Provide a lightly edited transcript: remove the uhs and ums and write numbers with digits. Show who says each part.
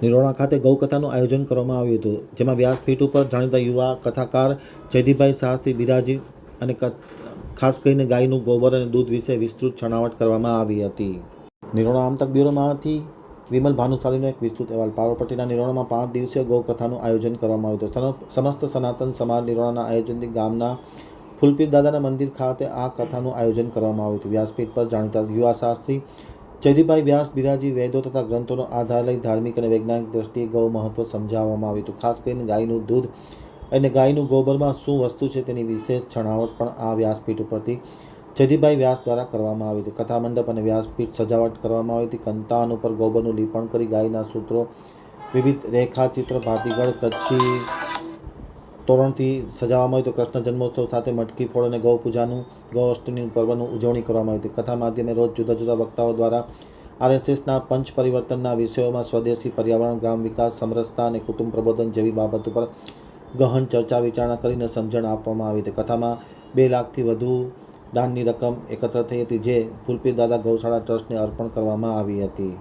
Speaker 1: નિરોણા ખાતે ગૌકથાનું આયોજન કરવામાં આવ્યું હતું, જેમાં વ્યાસપીઠ ઉપર જાણીતા યુવા કથાકાર જયદીપભાઈ શાસ્ત્રી બિરાજી અને ખાસ કરીને ગાયનું ગોબર અને દૂધ વિશે વિસ્તૃત છણાવટ કરવામાં આવી હતી. નિરોણા આમતક બ્યુરોમાંથી વિમલ ભાનુશાલીનો એક વિસ્તૃત અહેવાલ. પારોપટ્ટીના નિરોણામાં 5 દિવસીય ગૌકથાનું આયોજન કરવામાં આવ્યું હતું. સમસ્ત સનાતન સમાજ નિરોણાના આયોજનથી ગામના ફૂલપીર દાદાના મંદિર ખાતે આ કથાનું આયોજન કરવામાં આવ્યું હતું. વ્યાસપીઠ પર જાણીતા યુવા શાસ્ત્રી જયદીપભાઈ વ્યાસ બિરાજી વેદો તથા ગ્રંથોનો આધાર લઈ ધાર્મિક અને વૈજ્ઞાનિક દ્રષ્ટિએ ગૌ મહત્વ સમજાવવામાં આવ્યું હતું. ખાસ કરીને ગાયનું દૂધ અને ગાયનું ગોબરમાં શું વસ્તુ છે તેની વિશેષ છણાવટ પણ આ વ્યાસપીઠ ઉપરથી જયદીપભાઈ વ્યાસ દ્વારા કરવામાં આવી હતી. કથા મંડપ અને વ્યાસપીઠ સજાવટ કરવામાં આવી હતી. કંતાન ઉપર ગોબરનું લીપણ કરી ગાયના સૂત્રો, વિવિધ રેખાચિત્ર, ભાતીગળ, કચ્છી તોરણથી સજાવવામાં આવ્યું હતું. કૃષ્ણ જન્મોત્સવ સાથે મટકી ફોડ અને ગૌ પૂજાનું, ગૌ અષ્ટમી પર્વનું ઉજવણી કરવામાં આવી હતી. કથા માધ્યમે રોજ જુદા જુદા વક્તાઓ દ્વારા RSSના પંચ પરિવર્તનના વિષયોમાં સ્વદેશી, પર્યાવરણ, ગ્રામ વિકાસ, સમરસતા અને કુટુંબ પ્રબોધન જેવી બાબતો પર ગહન ચર્ચા વિચારણા કરીને સમજણ આપવામાં આવી હતી. કથામાં 2 લાખથી વધુ દાનની રકમ એકત્ર થઈ હતી, જે ફૂલપીર દાદા ગૌશાળા ટ્રસ્ટને અર્પણ કરવામાં આવી હતી.